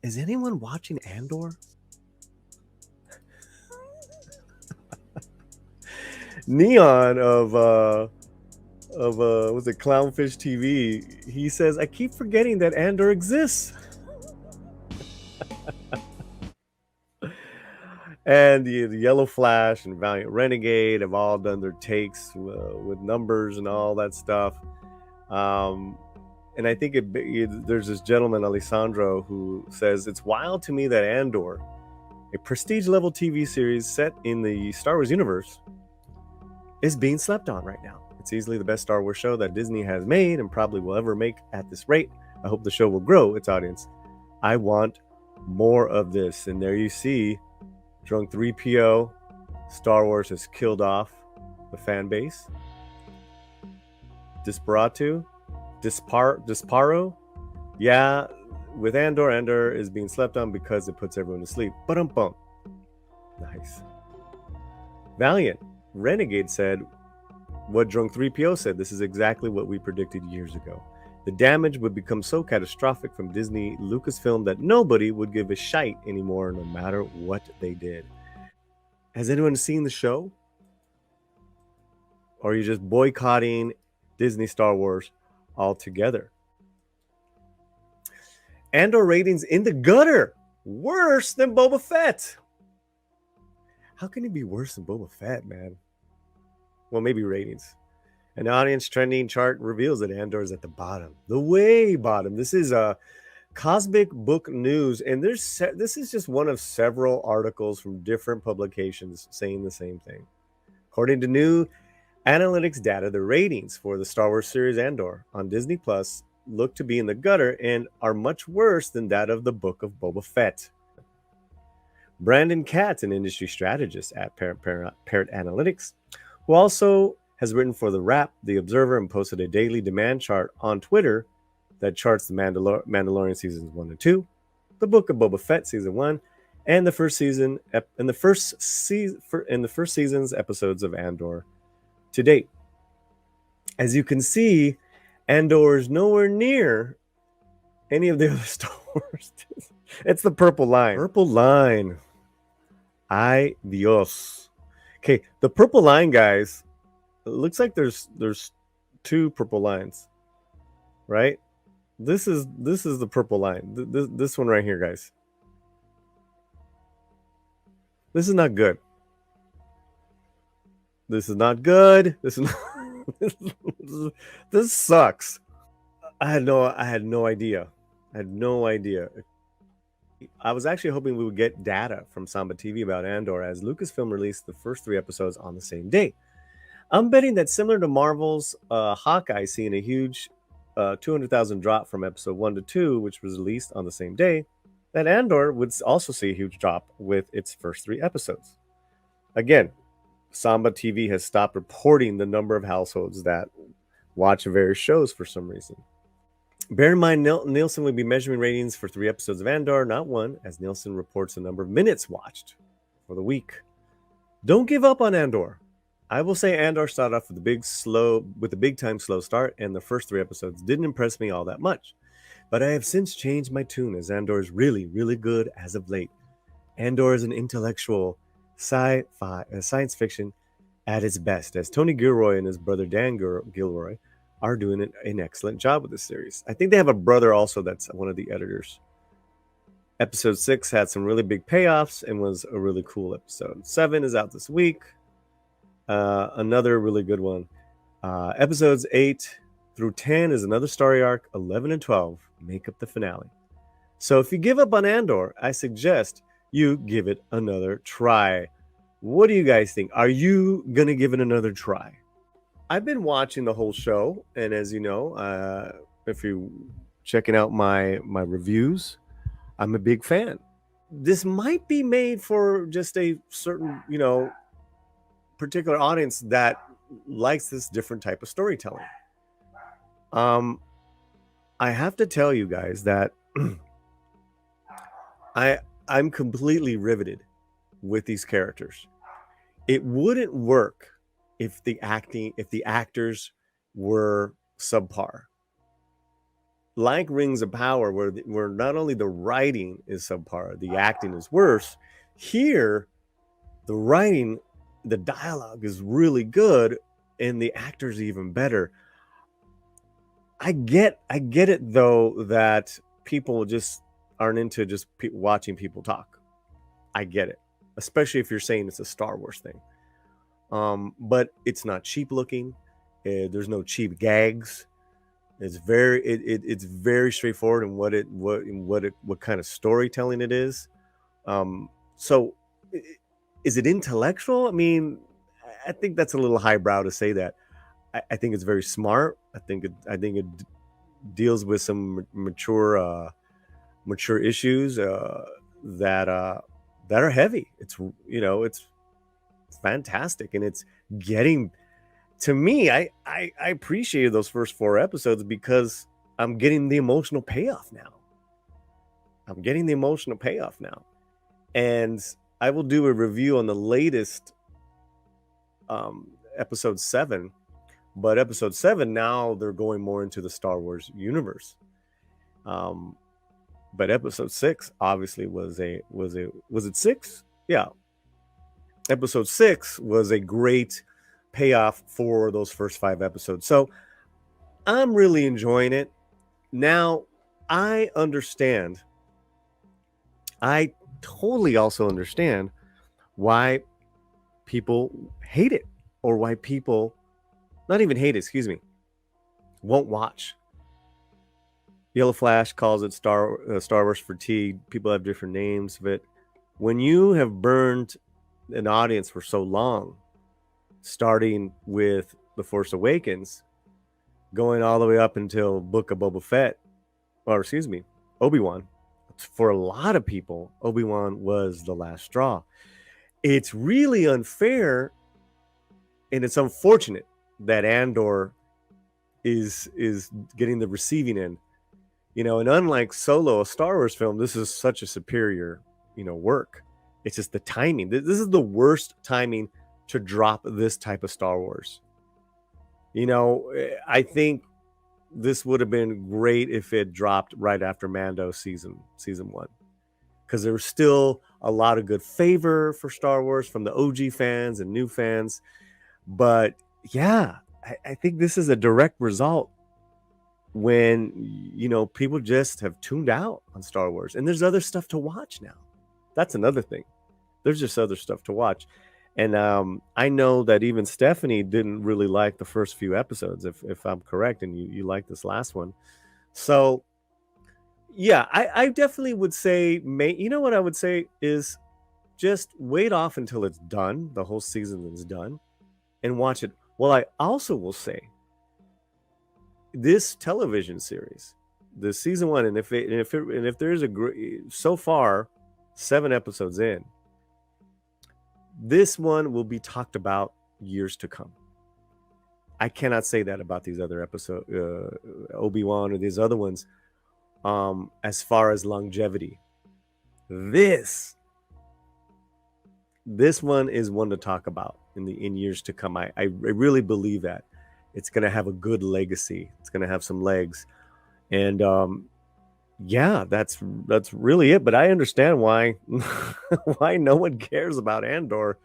Is anyone watching Andor? Neon of was it Clownfish TV? He says, "I keep forgetting that Andor exists." And the Yellow Flash and Valiant Renegade have all done their takes with numbers and all that stuff. And I think there's this gentleman, Alessandro, who says, "It's wild to me that Andor, a prestige level TV series set in the Star Wars universe, is being slept on right now. It's easily the best Star Wars show that Disney has made and probably will ever make at this rate. I hope the show will grow its audience. I want more of this." And there you see Drunk 3PO. Star Wars has killed off the fan base. Disparo. Yeah, with Andor is being slept on because it puts everyone to sleep. Ba-dum-bum. Nice. Valiant Renegade said what Drunk 3PO said. This is exactly what we predicted years ago. The damage would become so catastrophic from Disney Lucasfilm that nobody would give a shite anymore, no matter what they did. Has anyone seen the show? Or are you just boycotting Disney Star Wars altogether? Andor ratings in the gutter. Worse than Boba Fett. How can it be worse than Boba Fett, man? Well, maybe ratings. An audience trending chart reveals that Andor is at the bottom, the way bottom. This is a Cosmic Book News, and this is just one of several articles from different publications saying the same thing. According to new analytics data, the ratings for the Star Wars series Andor on Disney Plus look to be in the gutter and are much worse than that of the Book of Boba Fett. Brandon Katz, an industry strategist at Parrot Analytics, who also has written for The Wrap, The Observer, and posted a daily demand chart on Twitter that charts the Mandalorian seasons 1 and 2, the Book of Boba Fett season 1, and the first season's episodes of Andor to date. As you can see, Andor is nowhere near any of the other Star Wars. It's the purple line. Purple line. Ay Dios. Okay, the purple line, guys. It looks like there's two purple lines, right? This is the purple line. This one right here, guys. This is not good. This is not good. This is not, this sucks. I had no idea. I had no idea. I was actually hoping we would get data from Samba TV about Andor, as Lucasfilm released the first 3 episodes on the same day. I'm betting that similar to Marvel's Hawkeye seeing a huge 200,000 drop from episode 1 to 2, which was released on the same day, that Andor would also see a huge drop with its first 3 episodes. Again, Samba TV has stopped reporting the number of households that watch various shows for some reason. Bear in mind, Nielsen will be measuring ratings for 3 episodes of Andor, not 1, as Nielsen reports the number of minutes watched for the week. Don't give up on Andor. I will say Andor started off with a big time slow start, and the first 3 episodes didn't impress me all that much. But I have since changed my tune, as Andor is really, really good as of late. Andor is an intellectual sci-fi, science fiction at its best, as Tony Gilroy and his brother Dan Gilroy are doing an excellent job with this series. I think they have a brother also that's one of the editors. Episode 6 had some really big payoffs and was a really cool episode. 7 is out this week. Another really good one. Episodes 8 through 10 is another story arc. 11 and 12 make up the finale. So if you give up on Andor, I suggest you give it another try. What do you guys think? Are you going to give it another try? I've been watching the whole show, and as you know, if you're checking out my reviews, I'm a big fan. This might be made for just a certain, particular audience that likes this different type of storytelling. I have to tell you guys that I'm completely riveted with these characters. It wouldn't work if the actors were subpar. like Rings of Power, where not only the writing is subpar, the acting is worse. Here, the writing, the dialogue is really good, and the actors even better. I get it though that people just aren't into just watching people talk. I get it, especially if you're saying it's a Star Wars thing. But it's not cheap looking. There's no cheap gags. It's very straightforward in what kind of storytelling it is. So is it intellectual? I mean, I think that's a little highbrow to say that. I think it's very smart. I think it deals with some mature issues that are heavy. It's it's fantastic, and it's getting to me. I appreciated those first 4 episodes because I'm getting the emotional payoff now. And I will do a review on the latest episode 7. But episode 7, now they're going more into the Star Wars universe. But episode 6 obviously was it 6? Yeah. Episode 6 was a great payoff for those first 5 episodes. So I'm really enjoying it. Now, I understand. I totally also understand why people hate it, or why people not even hate it, excuse me, won't watch. Yellow Flash calls it Star Wars fatigue. People have different names, but when you have burned an audience for so long, starting with The Force Awakens, going all the way up until Book of Boba Fett, or excuse me, Obi-Wan, for a lot of people, Obi-Wan was the last straw. It's really unfair, and it's unfortunate that Andor is getting the receiving end. And unlike Solo, a Star Wars film, this is such a superior, work. It's just the timing. This is the worst timing to drop this type of Star Wars. I think this would have been great if it dropped right after Mando season 1, because there was still a lot of good favor for Star Wars from the OG fans and new fans. But yeah, I think this is a direct result when people just have tuned out on Star Wars, and there's other stuff to watch now. That's another thing. There's just other stuff to watch. And I know that even Stephanie didn't really like the first few episodes, if I'm correct, and you like this last one. So yeah, I definitely would say, what I would say is just wait off until it's done, the whole season is done, and watch it. Well, I also will say, this television series, the season 1, and if there's so far 7 episodes in, this one will be talked about years to come. I cannot say that about these other episodes, Obi-Wan or these other ones, as far as longevity. This one is one to talk about in years to come. I really believe that it's going to have a good legacy. It's going to have some legs. And yeah, that's really it. But I understand why no one cares about Andor.